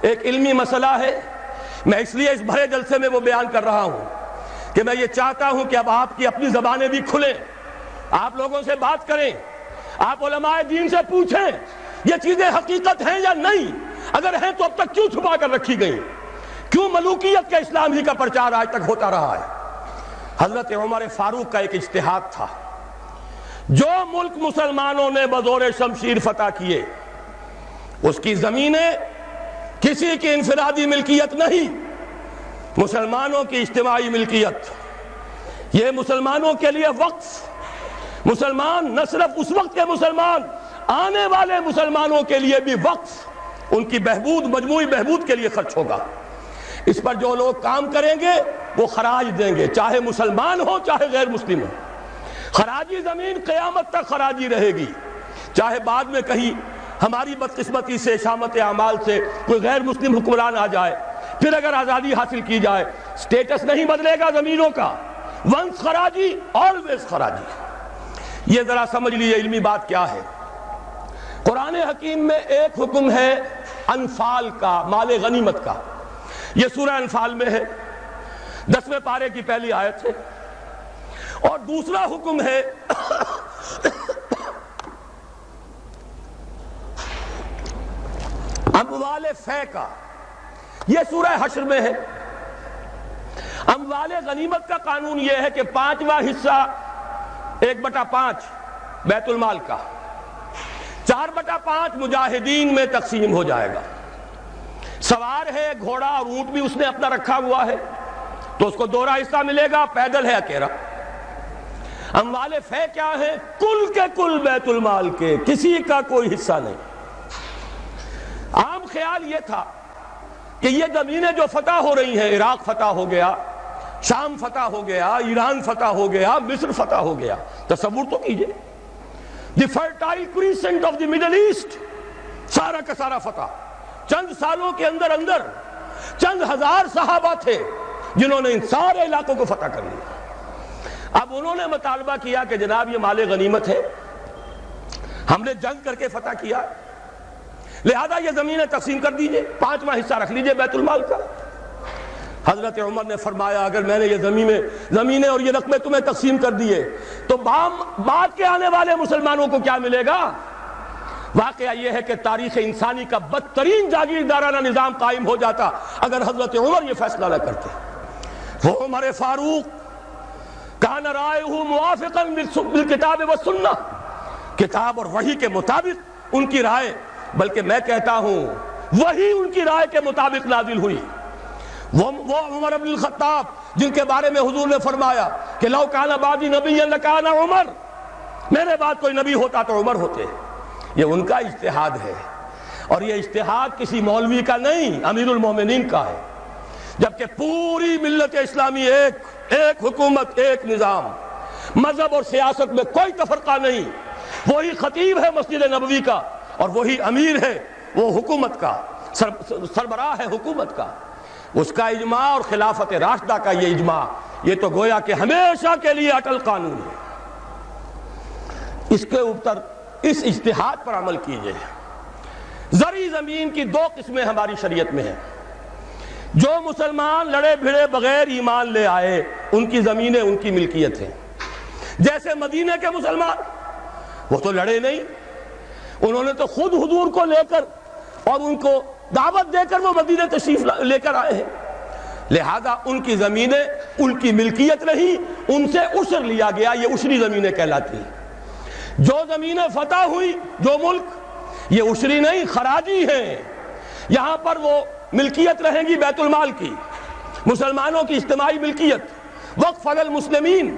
ایک علمی مسئلہ ہے، میں اس لیے اس بھرے جلسے میں وہ بیان کر رہا ہوں کہ میں یہ چاہتا ہوں کہ اب آپ کی اپنی زبانیں بھی کھلیں، آپ لوگوں سے بات کریں، آپ علماء دین سے پوچھیں یہ چیزیں حقیقت ہیں یا نہیں، اگر ہیں تو اب تک کیوں چھپا کر رکھی گئی، کیوں ملوکیت کے اسلام ہی کا پرچار آج تک ہوتا رہا ہے۔ حضرت عمر فاروق کا ایک اجتہاد تھا، جو ملک مسلمانوں نے بزور شمشیر فتح کیے اس کی زمینیں کسی کی انفرادی ملکیت نہیں، مسلمانوں کی اجتماعی ملکیت، یہ مسلمانوں کے لیے وقف، مسلمان نہ صرف اس وقت کے مسلمان، آنے والے مسلمانوں کے لیے بھی وقف، ان کی بہبود، مجموعی بہبود کے لیے خرچ ہوگا۔ اس پر جو لوگ کام کریں گے وہ خراج دیں گے، چاہے مسلمان ہو چاہے غیر مسلم ہو۔ خراجی زمین قیامت تک خراجی رہے گی، چاہے بعد میں کہیں ہماری بدقسمتی سے، شامت اعمال سے کوئی غیر مسلم حکمران آ جائے، پھر اگر آزادی حاصل کی جائے، سٹیٹس نہیں بدلے گا زمینوں کا، ونس خراجی آلویز خراجی۔ یہ ذرا سمجھ لیجیے علمی بات کیا ہے۔ قرآن حکیم میں ایک حکم ہے انفال کا، مال غنیمت کا، یہ سورہ انفال میں ہے، 10ویں پارے کی پہلی آیت ہے، اور دوسرا حکم ہے اموال فے کا، یہ سورہ حشر میں ہے۔ اموال غنیمت کا قانون یہ ہے کہ 5واں حصہ 1/5 بیت المال کا، 4/5 مجاہدین میں تقسیم ہو جائے گا۔ سوار ہے گھوڑا اور اونٹ بھی اس نے اپنا رکھا ہوا ہے تو اس کو 2 حصہ ملے گا، پیدل ہے اکیلا۔ اموال فے کیا ہے؟ کل کے کل بیت المال کے، کسی کا کوئی حصہ نہیں۔ عام خیال یہ تھا کہ یہ زمینیں جو فتح ہو رہی ہیں، عراق فتح ہو گیا، شام فتح ہو گیا، ایران فتح ہو گیا، مصر فتح ہو گیا، تصور تو کیجئے، the Fertile Crescent of the Middle East, سارا کا سارا فتح۔ چند سالوں کے اندر اندر چند ہزار صحابہ تھے جنہوں نے ان سارے علاقوں کو فتح کر لیا۔ اب انہوں نے مطالبہ کیا کہ جناب یہ مال غنیمت ہے، ہم نے جنگ کر کے فتح کیا، لہذا یہ زمینیں تقسیم کر دیجئے، 5واں حصہ رکھ لیجئے بیت المال کا۔ حضرت عمر نے فرمایا اگر میں نے یہ زمینیں اور یہ رقمیں تمہیں تقسیم کر دیے تو بعد کے آنے والے مسلمانوں کو کیا ملے گا؟ واقعہ یہ ہے کہ تاریخ انسانی کا بدترین جاگیردارانہ نظام قائم ہو جاتا اگر حضرت عمر یہ فیصلہ نہ کرتے۔ وہ عمر فاروق کان رائے موافقا بالکتاب والسنہ، کتاب اور وحی کے مطابق ان کی رائے، بلکہ میں کہتا ہوں وہی ان کی رائے کے مطابق نازل ہوئی۔ وہ عمر بن الخطاب جن کے بارے میں حضور نے فرمایا کہ لو کان بعدی نبی لکان عمر، میرے بعد کوئی نبی ہوتا تو عمر ہوتے، یہ ان کا اجتہاد ہے، اور یہ اجتہاد کسی مولوی کا نہیں، امیر المومنین کا ہے۔ جبکہ پوری ملت اسلامی ایک حکومت، ایک نظام، مذہب اور سیاست میں کوئی تفرقہ نہیں، وہی خطیب ہے مسجد نبوی کا اور وہی امیر ہے وہ حکومت کا، سربراہ ہے حکومت کا، اس کا اجماع اور خلافت راشدہ کا یہ اجماع، یہ تو گویا کہ ہمیشہ کے لیے اٹل قانون ہے۔ اس کے اوپر اس اجتہاد پر عمل کیجئے۔ زرعی زمین کی 2 قسمیں ہماری شریعت میں ہیں۔ جو مسلمان لڑے بھڑے بغیر ایمان لے آئے ان کی زمینیں ان کی ملکیت ہیں، جیسے مدینہ کے مسلمان، وہ تو لڑے نہیں، انہوں نے تو خود حضور کو لے کر اور ان کو دعوت دے کر وہ مدینہ تشریف لے کر آئے ہیں، لہذا ان کی زمینیں ان کی ملکیت نہیں، ان سے عشر لیا گیا، یہ عشری زمینیں کہلاتی ہیں۔ جو زمینیں فتح ہوئی، جو ملک، یہ عشری نہیں، خراجی ہیں، یہاں پر وہ ملکیت رہیں گی بیت المال کی، مسلمانوں کی اجتماعی ملکیت، وقف علی المسلمین۔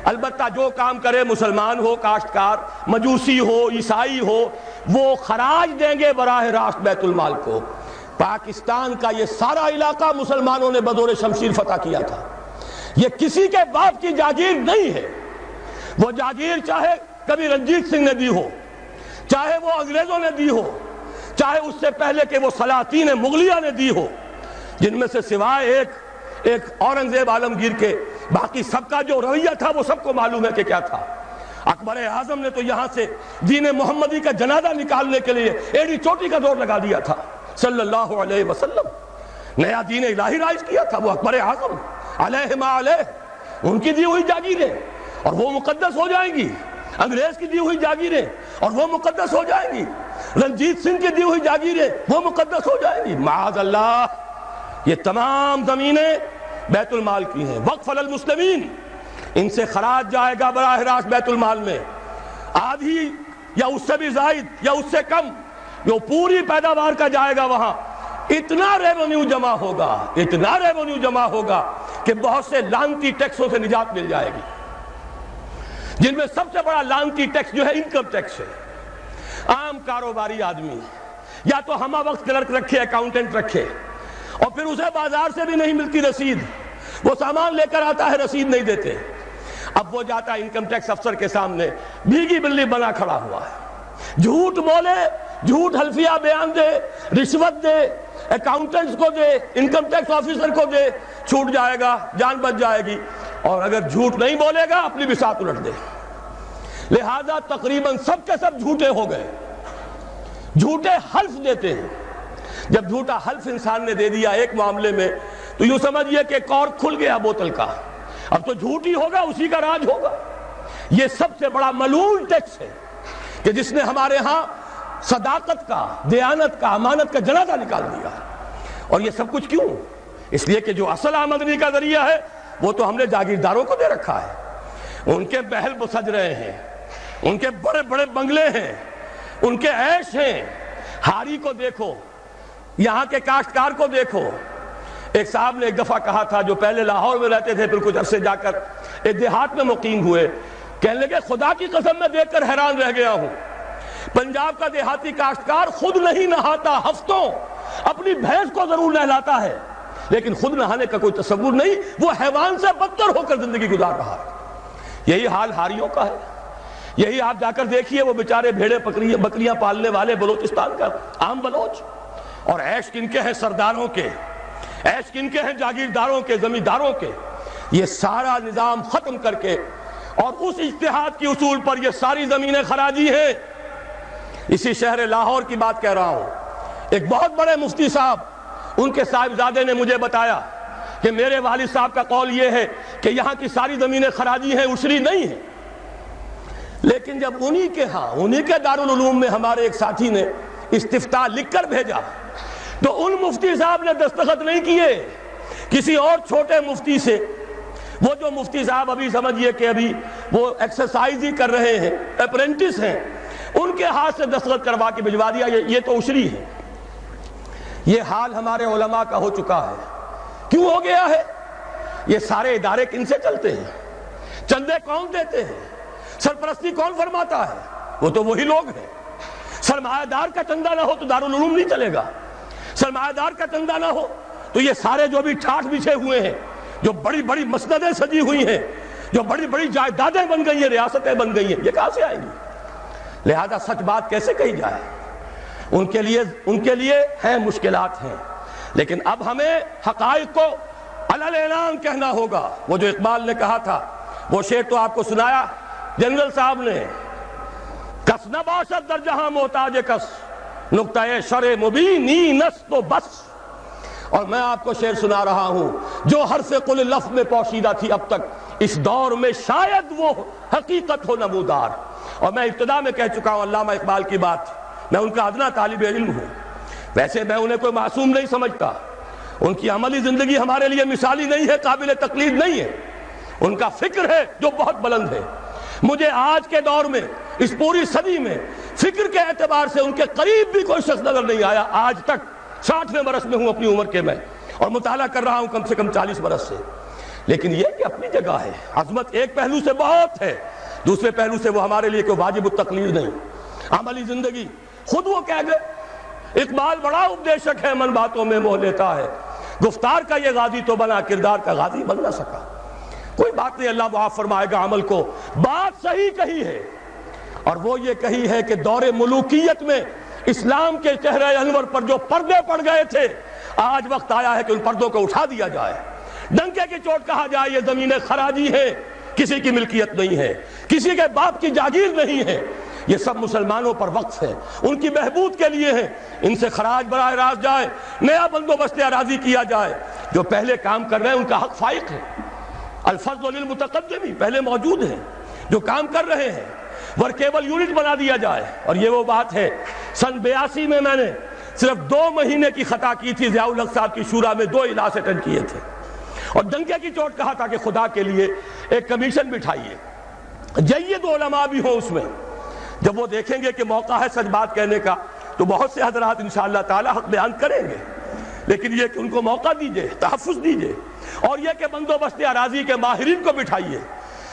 البتہ جو کام کرے مسلمان ہو، کاشتکار، مجوسی ہو، عیسائی ہو، وہ خراج دیں گے براہ راست بیت المال کو۔ پاکستان کا یہ سارا علاقہ مسلمانوں نے بزور شمشیر فتح کیا تھا، یہ کسی کے باپ کی جاگیر نہیں ہے۔ وہ جاگیر چاہے کبھی رنجیت سنگھ نے دی ہو، چاہے وہ انگریزوں نے دی ہو، چاہے اس سے پہلے کہ وہ سلاطین مغلیہ نے دی ہو، جن میں سے سوائے ایک اورنگزیب عالمگیر کے باقی سب کا جو رویہ تھا وہ سب کو معلوم ہے کہ کیا تھا۔ اکبر اعظم نے تو یہاں سے دین محمدی کا جنازہ نکالنے کے لیے ایڑی چوٹی کا زور لگا دیا تھا۔ صلی اللہ علیہ وسلم. نیا دین الہی رائج کیا تھا وہ اکبر اعظم علیہ ما علیہ. ان کی دی ہوئی جاگیریں اور وہ مقدس ہو جائیں گی. انگریز کی دی ہوئی جاگیریں اور وہ مقدس ہو جائیں گی. رنجیت سنگھ کی دی ہوئی جاگیریں وہ مقدس ہو جائیں گی. معاذ اللہ. یہ تمام زمینیں بیت المال کی ہیں. وقف للمسلمین، ان سے خراج جائے گا براہ راست بیت المال میں. آدھی یا اس سے بھی زائد یا اس سے کم جو پوری پیداوار کا جائے گا وہاں. اتنا ریونیو جمع ہوگا، اتنا ریونیو جمع ہوگا کہ بہت سے لعنتی ٹیکسوں سے نجات مل جائے گی، جن میں سب سے بڑا لعنتی ٹیکس جو ہے انکم ٹیکس ہے. عام کاروباری آدمی یا تو ہمہ وقت کلرک رکھے، اکاؤنٹنٹ رکھے، اور پھر اسے بازار سے بھی نہیں ملتی رسید، وہ سامان لے کر آتا ہے رسید نہیں دیتے. اب وہ جاتا ہے انکم ٹیکس افسر کے سامنے بھیگی بلی بنا کھڑا ہوا ہے. جھوٹ بولے، جھوٹ حلفیہ بیان دے، رشوت دے، اکاؤنٹنٹس کو دے، انکم ٹیکس آفیسر کو دے، چھوٹ جائے گا، جان بچ جائے گی. اور اگر جھوٹ نہیں بولے گا اپنی بساط الٹ دے. لہذا تقریباً سب کے سب جھوٹے ہو گئے، جھوٹے حلف دیتے ہیں. جب جھوٹا حلف انسان نے دے دیا ایک معاملے میں تو یوں سمجھئے کہ کارک کھل گیا بوتل کا، اب تو جھوٹ ہی ہوگا، اسی کا راج ہوگا. یہ سب سے بڑا ملعون ٹیکس ہے کہ جس نے ہمارے ہاں صداقت کا، دیانت کا، امانت کا جنازہ نکال دیا. اور یہ سب کچھ کیوں؟ اس لیے کہ جو اصل آمدنی کا ذریعہ ہے وہ تو ہم نے جاگیرداروں کو دے رکھا ہے. ان کے محل سج رہے ہیں، ان کے بڑے بڑے بنگلے ہیں، ان کے عیش ہیں. ہاری کو دیکھو، یہاں کے کاشتکار کو دیکھو. ایک صاحب نے ایک دفعہ کہا تھا جو پہلے لاہور میں رہتے تھے، پھر کچھ عرصے جا کر ایک دیہات میں مقیم ہوئے، کہنے لگے خدا کی قسم میں دیکھ کر حیران رہ گیا ہوں. پنجاب کا دیہاتی کاشتکار خود نہیں نہاتا، ہفتوں اپنی بھینس کو ضرور نہلاتا ہے، لیکن خود نہانے کا کوئی تصور نہیں. وہ حیوان سے بدتر ہو کر زندگی گزار رہا ہے. یہی حال ہاریوں کا ہے. یہی آپ جا کر دیکھیے وہ بیچارے بھیڑے بکریاں پالنے والے بلوچستان کا عام بلوچ. اور عیش کن کے ہیں؟ سرداروں کے. عیش کن کے ہیں؟ جاگیرداروں کے، زمینداروں کے. یہ سارا نظام ختم کر کے اور اس اجتہاد کی اصول پر یہ ساری زمینیں خراجی ہیں. اسی شہر لاہور کی بات کہہ رہا ہوں. ایک بہت بڑے مفتی صاحب، ان کے صاحبزادے نے مجھے بتایا کہ میرے والد صاحب کا قول یہ ہے کہ یہاں کی ساری زمینیں خراجی ہیں، عشری نہیں ہیں. لیکن جب انہی کے ہاں، انہی کے دارالعلوم میں ہمارے ایک ساتھی نے استفتاء لکھ کر بھیجا تو ان مفتی صاحب نے دستخط نہیں کیے، کسی اور چھوٹے مفتی سے، وہ جو مفتی صاحب ابھی سمجھئے کہ ابھی وہ ایکسرسائز ہی کر رہے ہیں، اپرینٹس ہیں، ان کے ہاتھ سے دستخط کروا کے بھجوا دیا. یہ تو عشری ہے. یہ حال ہمارے علماء کا ہو چکا ہے. کیوں ہو گیا ہے؟ یہ سارے ادارے کن سے چلتے ہیں؟ چندے کون دیتے ہیں؟ سرپرستی کون فرماتا ہے؟ وہ تو وہی لوگ ہیں. سرمایہ دار کا چندہ نہ ہو تو دارالعلوم نہیں چلے گا. سرمایہ دار کا چندہ نہ ہو تو یہ سارے جو بھی ٹھاٹھ بچھے ہوئے ہیں، جو بڑی بڑی مسندیں سجی ہوئی ہیں، جو بڑی بڑی جائیدادیں بن گئی ہیں، ریاستیں بن گئی ہیں، یہ کہاں سے آئیں گی؟ لہذا سچ بات کیسے کہی جائے؟ ان کے لیے ہیں مشکلات ہیں. لیکن اب ہمیں حقائق کو علل اعلان کہنا ہوگا. وہ جو اقبال نے کہا تھا، وہ شعر تو آپ کو سنایا جنرل صاحب نے، کس نہ باشد در جہاں محتاج کس، نقطۂ شرع مبینی نس تو بس. اور میں آپ کو شعر سنا رہا ہوں جو حرف قل لفظ میں پوشیدہ تھی اب تک، اس دور میں شاید وہ حقیقت ہو نمودار. اور میں ابتدا میں کہہ چکا ہوں علامہ اقبال کی بات، میں ان کا ادنا طالب علم ہوں. ویسے میں انہیں کوئی معصوم نہیں سمجھتا. ان کی عملی زندگی ہمارے لیے مثالی نہیں ہے، قابل تقلید نہیں ہے. ان کا فکر ہے جو بہت بلند ہے. مجھے آج کے دور میں، اس پوری صدی میں، فکر کے اعتبار سے ان کے قریب بھی کوئی شخص نظر نہیں آیا. آج تک 60ویں برس میں ہوں اپنی عمر کے میں، اور مطالعہ کر رہا ہوں کم سے کم 40 برس سے. لیکن یہ کہ اپنی جگہ ہے. عظمت ایک پہلو سے بہت ہے، دوسرے پہلو سے وہ ہمارے لیے کوئی واجب التقلید نہیں. عملی زندگی خود وہ کہہ گئے، اقبال بڑا اپدیشک ہے، من باتوں میں موہ لیتا ہے. گفتار کا یہ غازی تو بنا، کردار کا غازی بن نہ سکا. کوئی بات نہیں، اللہ معاف فرمائے گا عمل کو. بات صحیح کہی ہے، اور وہ یہ کہی ہے کہ دور ملوکیت میں اسلام کے چہرے انور پر جو پردے پڑ گئے تھے، آج وقت آیا ہے کہ ان پردوں کو اٹھا دیا جائے. ڈنکے کی چوٹ کہا جائے یہ زمینیں خراجی ہیں، کسی کی ملکیت نہیں ہے، کسی کے باپ کی جاگیر نہیں ہے. یہ سب مسلمانوں پر وقف ہے، ان کی بہبود کے لیے ہیں۔ ان سے خراج براہ راست جائے، نیا بندوبست اراضی کیا جائے۔ جو پہلے کام کر رہے ہیں ان کا حق فائق ہے، الفضل للمتقدم پہلے موجود ہیں جو کام کر رہے ہیں، ورکیبل یونٹ بنا دیا جائے۔ اور یہ وہ بات ہے، سن 82 میں میں نے صرف 2 مہینے کی خطا کی تھی، ضیاء الحق صاحب کی شورا میں 2 اجلاس اٹینڈ کیے تھے، اور ڈنکے کی چوٹ کہا تھا کہ خدا کے لیے ایک کمیشن بٹھائیے، جید علماء بھی ہوں اس میں۔ جب وہ دیکھیں گے کہ موقع ہے سچ بات کہنے کا تو بہت سے حضرات انشاءاللہ تعالی حق بیان کریں گے، لیکن یہ کہ ان کو موقع دیجئے، تحفظ دیجئے، اور یہ کہ بندوبست اراضی کے ماہرین کو بٹھائیے،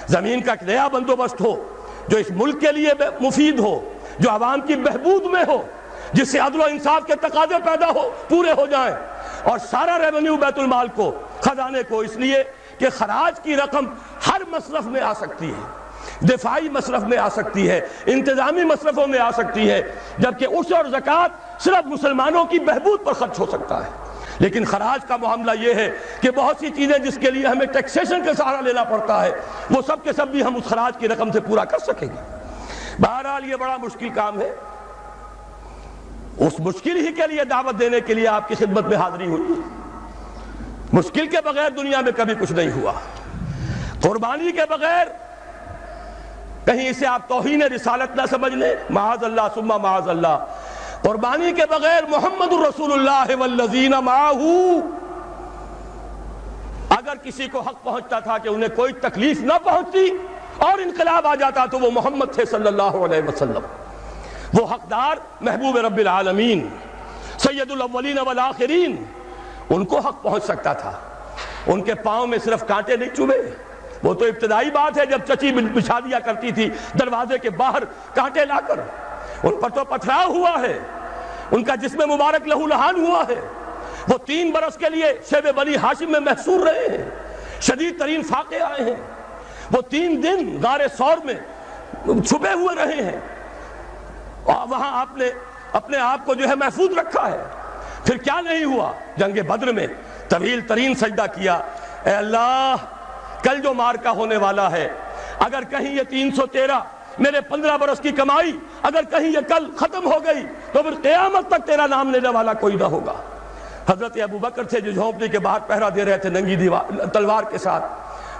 زمین کا ایک نیا بندوبست ہو جو اس ملک کے لیے مفید ہو، جو عوام کی بہبود میں ہو، جس سے عدل و انصاف کے تقاضے پورے ہو جائیں، اور سارا ریونیو بیت المال کو، خزانے کو، اس لیے کہ خراج کی رقم ہر مصرف میں آ سکتی ہے، دفاعی مصرف میں آ سکتی ہے، انتظامی مصرفوں میں آ سکتی ہے، جبکہ عشر اور زکوٰۃ صرف مسلمانوں کی بہبود پر خرچ ہو سکتا ہے۔ لیکن خراج کا معاملہ یہ ہے کہ بہت سی چیزیں جس کے لیے ہمیں ٹیکسیشن کا سہارا لینا پڑتا ہے، وہ سب کے سب بھی ہم اس خراج کی رقم سے پورا کر سکیں گے۔ بہرحال یہ بڑا مشکل کام ہے، اس مشکل ہی کے لیے دعوت دینے کے لیے آپ کی خدمت میں حاضری ہوئی۔ مشکل کے بغیر دنیا میں کبھی کچھ نہیں ہوا، قربانی کے بغیر کہیں اسے آپ توہین رسالت نہ سمجھ لیں، معاذ اللہ ثم معاذ اللہ، قربانی کے بغیر محمد الرسول اللہ والذین معہ، اگر کسی کو حق پہنچتا تھا کہ انہیں کوئی تکلیف نہ پہنچتی اور انقلاب آ جاتا تو وہ محمد تھے صلی اللہ علیہ وسلم، وہ حقدار محبوب رب العالمین سید الاولین والآخرین، ان کو حق پہنچ سکتا تھا۔ ان کے پاؤں میں صرف کانٹے نہیں چبھے، وہ تو ابتدائی بات ہے جب چچی بچھا دیا کرتی تھی دروازے کے باہر کانٹے لا کر، ان پر تو پتھراؤ ہوا ہے، ان کا جسم مبارک لہو لہان ہوا ہے، وہ 3 برس کے لیے شیب بنی ہاشم میں محصور رہے ہیں، شدید ترین فاقے آئے ہیں، وہ 3 دن غار ثور میں چھپے ہوئے رہے ہیں، اور وہاں آپ نے اپنے آپ کو جو ہے محفوظ رکھا ہے۔ پھر کیا نہیں ہوا؟ جنگ بدر میں طویل ترین سجدہ کیا، اے اللہ کل جو مارکا ہونے والا ہے، اگر کہیں یہ 313 میرے 15 برس کی کمائی اگر کہیں یہ کل ختم ہو گئی تو پھر قیامت تک تیرا نام لینے والا کوئی نہ ہوگا۔ حضرت ابوبکر تھے جو جھونپڑی کے باہر پہرا دے رہے تھے ننگی تلوار کے ساتھ،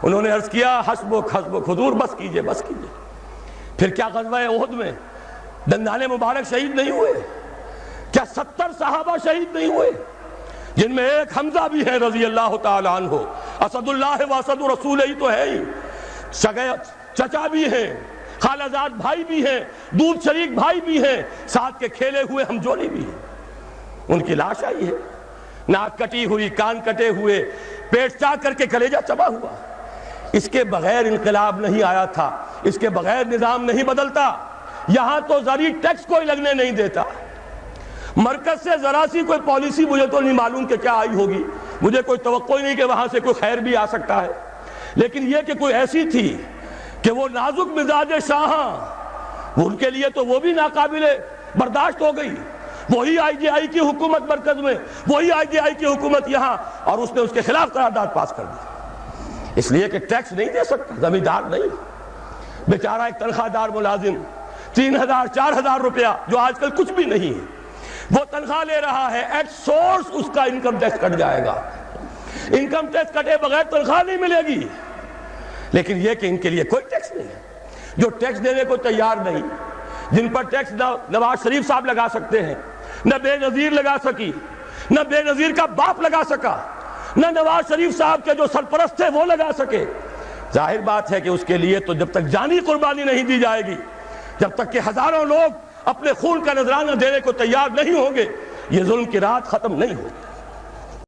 انہوں نے عرض کیا حسبک حسبک حضور بس کیجئے بس کیجئے۔ پھر کیا غزوہ احد میں دندان مبارک شہید نہیں ہوئے؟ کیا 70 صحابہ شہید نہیں ہوئے؟ جن میں ایک حمزہ بھی ہے رضی اللہ تعالیٰ عنہ، اسد اللہ و اسد رسول ہی تو ہے ہی، چچا بھی ہیں، خالہ زاد بھائی بھی ہیں، دودھ شریک بھائی بھی ہیں، ساتھ کے کھیلے ہوئے ہم جولی بھی ہیں۔ ان کی لاش آئی ہے، ناک کٹی ہوئی، کان کٹے ہوئے، پیٹ چاک کر کے کلیجہ چبا ہوا۔ اس کے بغیر انقلاب نہیں آیا تھا، اس کے بغیر نظام نہیں بدلتا۔ یہاں تو زرعی ٹیکس کوئی لگنے نہیں دیتا، مرکز سے ذرا سی کوئی پالیسی مجھے تو نہیں معلوم کہ کیا آئی ہوگی، مجھے کوئی توقع ہی نہیں کہ وہاں سے کوئی خیر بھی آ سکتا ہے، لیکن یہ کہ کوئی ایسی تھی کہ وہ نازک مزاج شاہاں، ان کے لیے تو وہ بھی ناقابل برداشت ہو گئی۔ وہی آئی جی آئی کی حکومت مرکز میں، وہی آئی جی آئی کی حکومت یہاں، اور اس نے اس کے خلاف قرارداد پاس کر دی، اس لیے کہ ٹیکس نہیں دے سکتا، زمیندار نہیں، بیچارہ ایک تنخواہ دار ملازم 3000 4000 روپیہ جو آج کل کچھ بھی نہیں ہے، وہ تنخواہ لے رہا ہے، ایٹ سورس اس کا انکم ٹیکس کٹ جائے گا، انکم ٹیکس کٹے بغیر تنخواہ نہیں ملے گی۔ لیکن یہ کہ ان کے لیے کوئی ٹیکس نہیں ہے، جو ٹیکس دینے کو تیار نہیں، جن پر ٹیکس نواز شریف صاحب لگا سکتے ہیں، نہ بے نظیر لگا سکی، نہ بے نظیر کا باپ لگا سکا، نہ نواز شریف صاحب کے جو سرپرست تھے وہ لگا سکے۔ ظاہر بات ہے کہ اس کے لیے تو جب تک جانی قربانی نہیں دی جائے گی، جب تک کہ ہزاروں لوگ اپنے خون کا نذرانہ دینے کو تیار نہیں ہوں گے، یہ ظلم کی رات ختم نہیں ہوگی۔